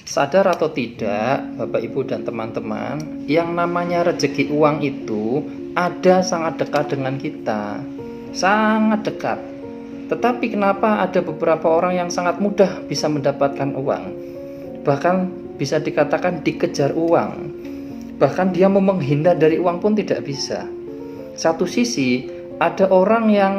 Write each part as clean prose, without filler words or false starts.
Sadar atau tidak, Bapak Ibu dan teman-teman, yang namanya rezeki uang itu ada sangat dekat dengan kita. Sangat dekat. Tetapi kenapa ada beberapa orang yang sangat mudah bisa mendapatkan uang? Bahkan bisa dikatakan dikejar uang. Bahkan dia mau menghindar dari uang pun tidak bisa. Satu sisi ada orang yang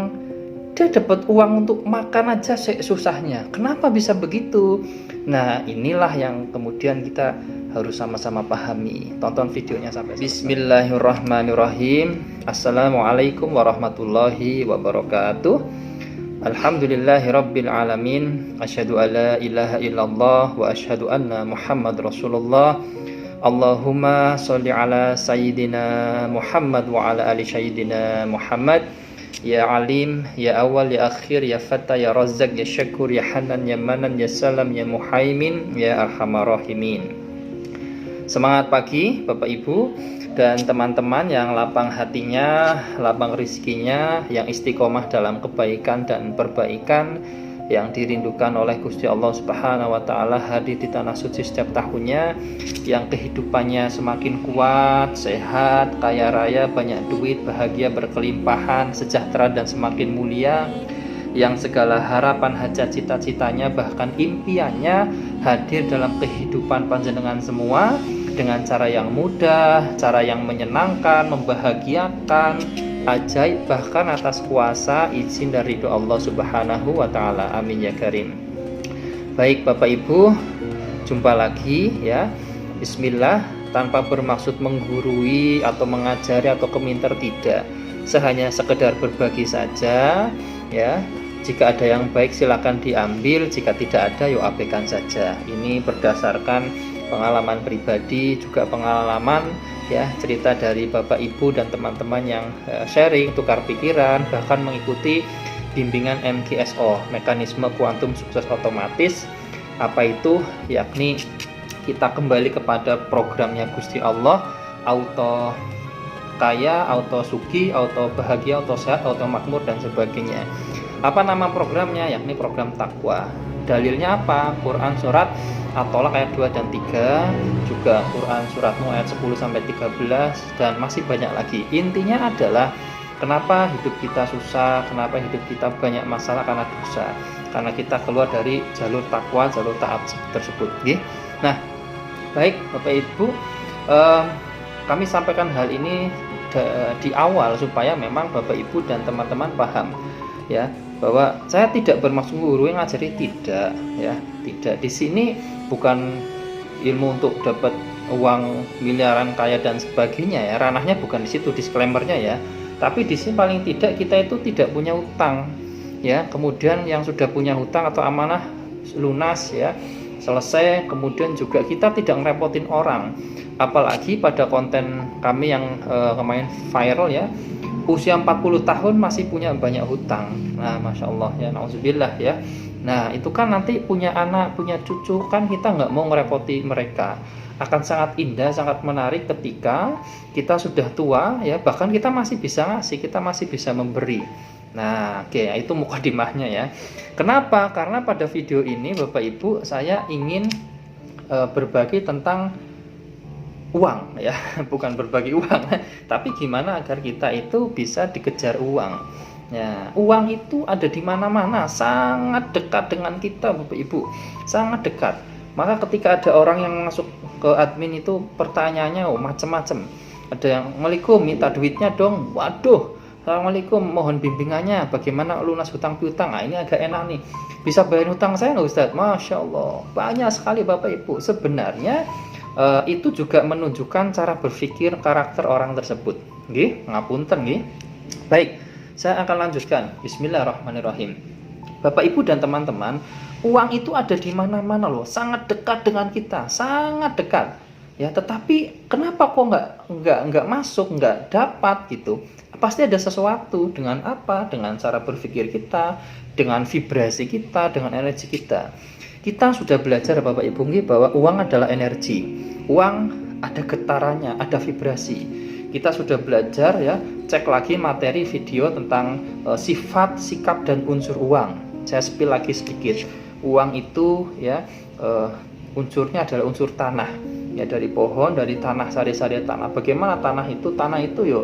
dia dapat uang untuk makan aja susahnya. Kenapa bisa begitu? Nah, inilah yang kemudian kita harus sama-sama pahami. Tonton videonya sampai selesai. Bismillahirrahmanirrahim. Assalamualaikum warahmatullahi wabarakatuh. Alhamdulillahirabbil alamin. Asyhadu alla ilaha illallah wa asyhadu anna Muhammad Rasulullah. Allahumma sholli ala sayyidina Muhammad wa ala ali sayyidina Muhammad. Ya alim, ya awal, ya akhir, ya fatah, ya razak, ya syakur, ya hanan, ya manan, ya salam, ya muhaimin, ya arhamar rahimin. Semangat pagi Bapak Ibu dan teman-teman yang lapang hatinya, lapang rizkinya, yang istiqomah dalam kebaikan dan perbaikan, yang dirindukan oleh Gusti Allah Subhanahu wa taala hadir di tanah suci setiap tahunnya, yang kehidupannya semakin kuat, sehat, kaya raya, banyak duit, bahagia, berkelimpahan, sejahtera dan semakin mulia, yang segala harapan, hajat, cita-citanya, bahkan impiannya hadir dalam kehidupan panjenengan semua dengan cara yang mudah, cara yang menyenangkan, membahagiakan, ajaib, bahkan atas kuasa, izin dan ridho Allah Subhanahu wa taala. Amin ya karim. Baik Bapak Ibu, jumpa lagi ya. Bismillah, tanpa bermaksud menggurui atau mengajari atau keminter, tidak. Hanya sekedar berbagi saja ya. Jika ada yang baik silakan diambil, jika tidak ada yuk abaikan saja. Ini berdasarkan pengalaman pribadi, juga pengalaman ya, cerita dari Bapak Ibu dan teman-teman yang sharing, tukar pikiran, bahkan mengikuti bimbingan MKSO, mekanisme kuantum sukses otomatis. Apa itu? Yakni kita kembali kepada programnya Gusti Allah, auto kaya, auto suki, auto bahagia, auto sehat, auto makmur dan sebagainya. Apa nama programnya? Yakni program takwa. Dalilnya apa? Quran surat At-Tolak ayat 2 dan 3, juga Quran surat Nuh ayat 10 sampai 13, dan masih banyak lagi. Intinya adalah kenapa hidup kita susah, kenapa hidup kita banyak masalah, karena dosa. Karena kita keluar dari jalur takwa, jalur taat tersebut. Nah, baik Bapak Ibu, kami sampaikan hal ini di awal supaya memang Bapak Ibu dan teman-teman paham ya, bahwa saya tidak bermaksud guru yang ngajari, tidak ya, tidak. Di sini bukan ilmu untuk dapat uang miliaran kaya dan sebagainya ya, ranahnya bukan di situ, disclaimernya ya. Tapi di sini paling tidak kita itu tidak punya utang ya, kemudian yang sudah punya hutang atau amanah lunas ya, selesai, kemudian juga kita tidak ngerepotin orang. Apalagi pada konten kami yang kemarin viral ya, usia 40 tahun masih punya banyak hutang. Nah, Masya Allah ya, na'udzubillah ya. Nah, itu kan nanti punya anak, punya cucu, kan kita nggak mau ngerepoti mereka. Akan sangat indah, sangat menarik ketika kita sudah tua ya, bahkan kita masih bisa ngasih, kita masih bisa memberi. Nah, oke, itu mukadimahnya ya. Kenapa? Karena pada video ini Bapak Ibu saya ingin berbagi tentang uang ya, bukan berbagi uang, tapi gimana agar kita itu bisa dikejar uang. Ya, uang itu ada di mana-mana, sangat dekat dengan kita Bapak Ibu, sangat dekat. Maka ketika ada orang yang masuk ke admin itu pertanyaannya macam-macam. Ada yang Assalamualaikum, minta duitnya dong. Waduh, Assalamualaikum, mohon bimbingannya bagaimana lunas hutang piutang. Nah, ini agak enak nih. Bisa bayar hutang saya nggak Ustadz? Masya Allah, banyak sekali Bapak Ibu. Sebenarnya itu juga menunjukkan cara berpikir karakter orang tersebut. Nggih, ngapunten nggih. Baik, saya akan lanjutkan. Bismillahirrahmanirrahim. Bapak Ibu dan teman-teman, uang itu ada di mana-mana loh, sangat dekat dengan kita, sangat dekat. Ya, tetapi kenapa kok nggak masuk, nggak dapat gitu? Pasti ada sesuatu. Dengan apa? Dengan cara berpikir kita, dengan vibrasi kita, dengan energi kita. Kita sudah belajar Bapak Ibu bahwa uang adalah energi. Uang ada getarannya, ada vibrasi. Kita sudah belajar ya, cek lagi materi video tentang sifat, sikap dan unsur uang. Saya spill lagi sedikit. Uang itu ya unsurnya adalah unsur tanah, ya, dari pohon, dari tanah, sari-sari tanah. Bagaimana tanah itu? Tanah itu yo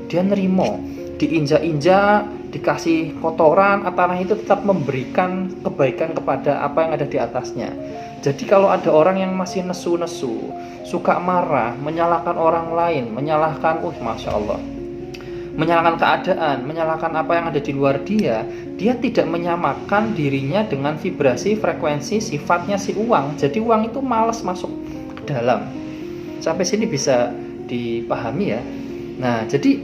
dia nerimo, diinjak-injak, dikasih kotoran, tanah itu tetap memberikan kebaikan kepada apa yang ada di atasnya. Jadi kalau ada orang yang masih nesu-nesu, suka marah, menyalahkan orang lain, menyalahkan, Masya Allah, menyalahkan keadaan, menyalahkan apa yang ada di luar dia tidak menyamakan dirinya dengan vibrasi, frekuensi, sifatnya si uang. Jadi uang itu malas masuk ke dalam. Sampai sini bisa dipahami ya. Nah, jadi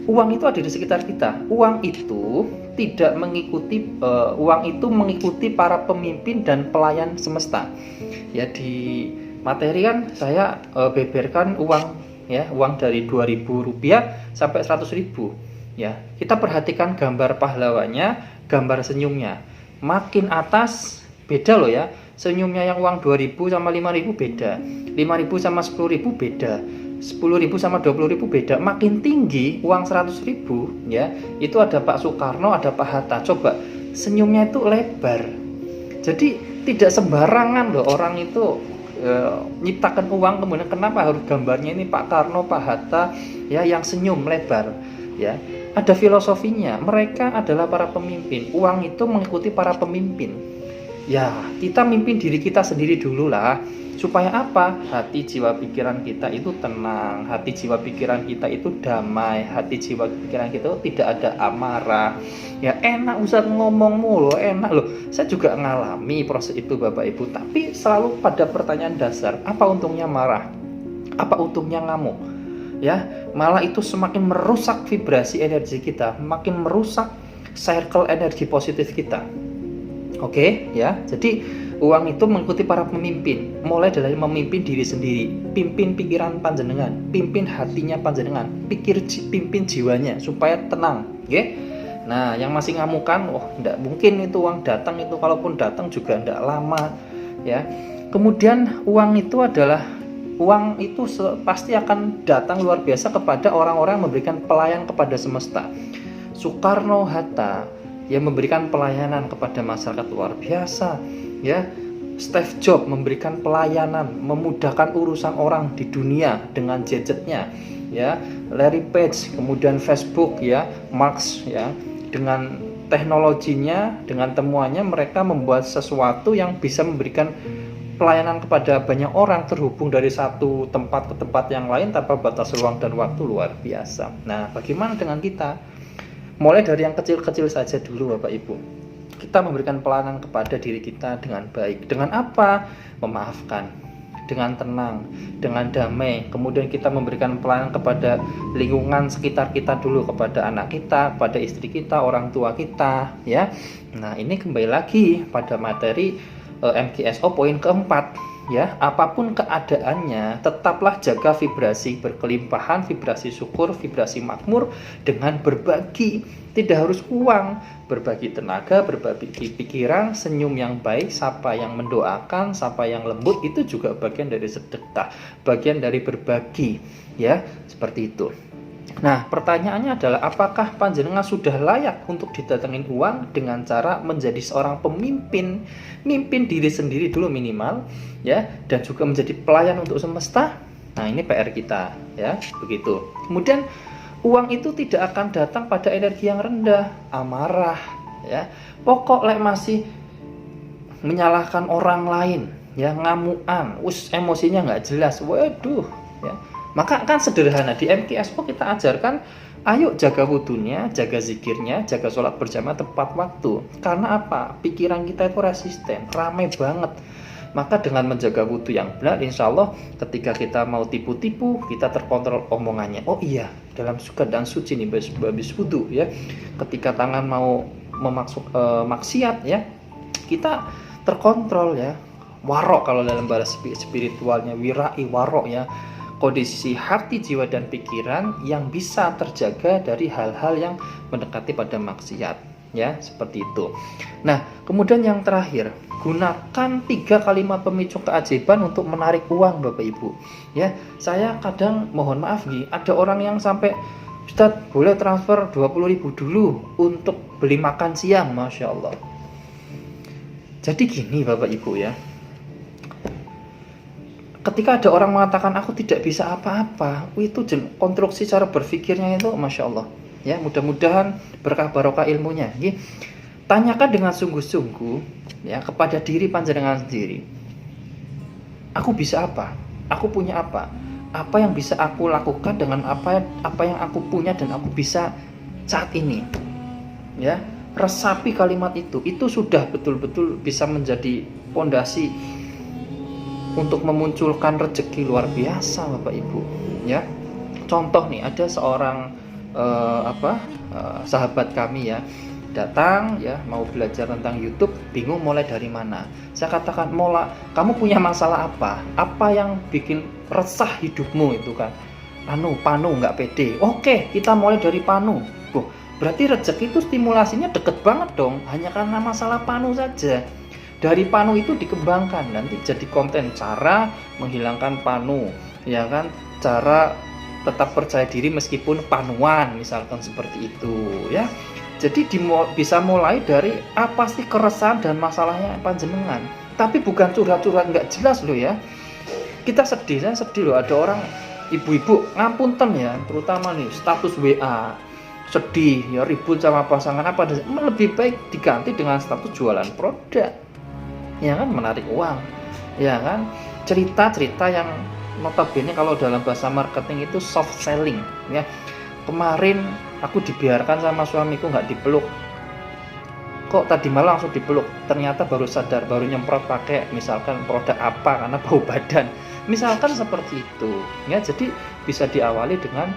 uang itu ada di sekitar kita. Uang itu tidak mengikuti, uang itu mengikuti para pemimpin dan pelayan semesta. Ya, di materi kan saya beberkan uang, ya, uang dari Rp2.000 sampai Rp100.000. Ya, kita perhatikan gambar pahlawannya, gambar senyumnya. Makin atas beda loh ya. Senyumnya yang uang 2.000 sama 5.000 beda. 5.000 sama 10.000 beda. 10.000 sama 20.000 beda. Makin tinggi uang 100.000, ya, itu ada Pak Soekarno, ada Pak Hatta. Coba senyumnya itu lebar. Jadi tidak sembarangan loh orang itu nyiptakan uang. Kemudian kenapa harus gambarnya ini Pak Karno, Pak Hatta, ya, yang senyum lebar, ya. Ada filosofinya. Mereka adalah para pemimpin. Uang itu mengikuti para pemimpin. Ya, kita mimpin diri kita sendiri dulu lah. Supaya apa? Hati, jiwa, pikiran kita itu tenang. Hati, jiwa, pikiran kita itu damai. Hati, jiwa, pikiran kita itu tidak ada amarah. Ya, enak Ustaz ngomong mulu, enak loh. Saya juga ngalami proses itu Bapak Ibu. Tapi selalu pada pertanyaan dasar, apa untungnya marah? Apa untungnya ngamuk? Ya, malah itu semakin merusak vibrasi energi kita, makin merusak circle energi positif kita. Oke, ya. Jadi uang itu mengikuti para pemimpin, mulai dari memimpin diri sendiri, pimpin pikiran panjenengan, pimpin hatinya panjenengan, pimpin jiwanya supaya tenang, oke? Nah, yang masih ngamukan, enggak mungkin itu uang datang, itu kalaupun datang juga enggak lama, ya. Kemudian uang itu pasti akan datang luar biasa kepada orang-orang yang memberikan pelayan kepada semesta. Soekarno, Hatta yang memberikan pelayanan kepada masyarakat luar biasa, ya. Steve Jobs memberikan pelayanan, memudahkan urusan orang di dunia dengan gadgetnya, ya. Larry Page, kemudian Facebook, ya, Mark, ya, dengan teknologinya, dengan temuannya mereka membuat sesuatu yang bisa memberikan pelayanan kepada banyak orang, terhubung dari satu tempat ke tempat yang lain tanpa batas ruang dan waktu, luar biasa. Nah, bagaimana dengan kita? Mulai dari yang kecil-kecil saja dulu Bapak Ibu. Kita memberikan pelayanan kepada diri kita dengan baik. Dengan apa? Memaafkan, dengan tenang, dengan damai. Kemudian kita memberikan pelayanan kepada lingkungan sekitar kita dulu, kepada anak kita, kepada istri kita, orang tua kita, ya. Nah, ini kembali lagi pada materi MKSO poin keempat, ya. Apapun keadaannya, tetaplah jaga vibrasi berkelimpahan, vibrasi syukur, vibrasi makmur dengan berbagi. Tidak harus uang, berbagi tenaga, berbagi pikiran, senyum yang baik, sapa yang mendoakan, sapa yang lembut, itu juga bagian dari sedekah, bagian dari berbagi, ya, seperti itu. Nah, pertanyaannya adalah apakah panjenengan sudah layak untuk didatengin uang dengan cara menjadi seorang pemimpin, mimpin diri sendiri dulu minimal, ya, dan juga menjadi pelayan untuk semesta. Nah, ini PR kita, ya, begitu. Kemudian uang itu tidak akan datang pada energi yang rendah, amarah, ya. Pokok masih menyalahkan orang lain, ya, ngamuan, emosinya nggak jelas, waduh, ya. Maka kan sederhana, di MKSO kita ajarkan, ayo jaga wudunya, jaga zikirnya, jaga sholat berjamaah tepat waktu. Karena apa? Pikiran kita itu resisten, ramai banget. Maka dengan menjaga wudu yang benar, insya Allah ketika kita mau tipu-tipu, kita terkontrol omongannya. Oh iya, dalam keadaan suci nih, habis wudu, ya. Ketika tangan mau maksiat, ya, kita terkontrol, ya. Warok kalau dalam bahasa spiritualnya, wirai warok, ya. Kondisi hati, jiwa, dan pikiran yang bisa terjaga dari hal-hal yang mendekati pada maksiat, ya, seperti itu. Nah, kemudian yang terakhir, gunakan 3 kalimat pemicu keajaiban untuk menarik uang Bapak Ibu, ya. Saya kadang mohon maaf nih, ada orang yang sampai, Ustaz boleh transfer 20.000 dulu untuk beli makan siang, Masya Allah. Jadi gini Bapak Ibu, ya, Ketika ada orang mengatakan aku tidak bisa apa-apa, itu konstruksi cara berpikirnya itu Masya Allah. Ya, mudah-mudahan berkah barokah ilmunya. Tanyakan dengan sungguh-sungguh ya kepada diri panjenengan sendiri. Aku bisa apa? Aku punya apa? Apa yang bisa aku lakukan dengan apa yang aku punya dan aku bisa saat ini? Ya, resapi kalimat itu sudah betul-betul bisa menjadi pondasi untuk memunculkan rezeki luar biasa Bapak Ibu. Ya, contoh nih, ada seorang sahabat kami ya, datang ya mau belajar tentang YouTube, bingung mulai dari mana. Saya katakan, Mola, kamu punya masalah apa? Apa yang bikin resah hidupmu itu kan? Panu nggak pede. Oke, kita mulai dari panu. Berarti rezeki itu stimulasinya deket banget dong, hanya karena masalah panu saja. Dari panu itu dikembangkan, nanti jadi konten cara menghilangkan panu, ya kan? Cara tetap percaya diri meskipun panuan, misalkan seperti itu, ya. Jadi bisa mulai dari apa sih keresahan dan masalahnya panjenengan, tapi bukan curhat-curhat nggak jelas loh ya. Kita sedih, saya sedih loh, ada orang ibu-ibu ngapunten ya, terutama nih status WA sedih ya, ribut sama pasangan apa, lebih baik diganti dengan status jualan produk, ya kan, menarik uang, ya kan, cerita-cerita yang notabene kalau dalam bahasa marketing itu soft selling ya. Kemarin aku dibiarkan sama suamiku nggak dipeluk, kok tadi malam langsung dipeluk, ternyata baru sadar, baru nyemprot pakai misalkan produk apa karena bau badan, misalkan seperti itu ya. Jadi bisa diawali dengan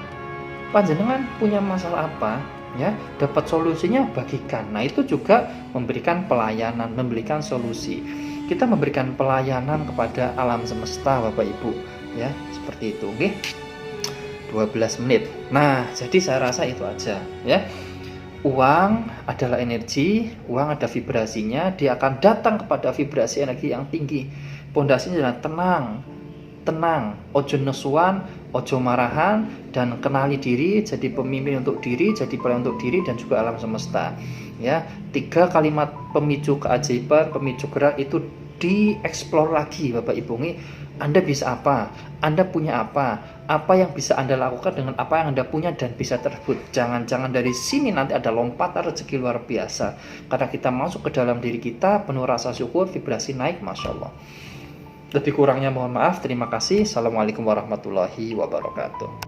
panjenengan punya masalah apa ya, dapat solusinya bagikan. Nah, itu juga memberikan pelayanan, memberikan solusi. Kita memberikan pelayanan kepada alam semesta Bapak Ibu ya, seperti itu. Oke, 12 menit. Nah, jadi saya rasa itu aja ya. Uang adalah energi, uang ada vibrasinya, dia akan datang kepada vibrasi energi yang tinggi. Pondasinya adalah tenang, ojo nesuan, ojo marahan, dan kenali diri, jadi pemimpin untuk diri, jadi pelayan untuk diri dan juga alam semesta. Ya, 3 kalimat pemicu keajaiban, pemicu gerak itu dieksplor lagi Bapak Ibu. Anda bisa apa? Anda punya apa? Apa yang bisa Anda lakukan dengan apa yang Anda punya dan bisa tersebut. Jangan-jangan dari sini nanti ada lompatan rezeki luar biasa. Karena kita masuk ke dalam diri kita penuh rasa syukur, vibrasi naik, Masya Allah. Lebih kurangnya mohon maaf. Terima kasih. Assalamualaikum warahmatullahi wabarakatuh.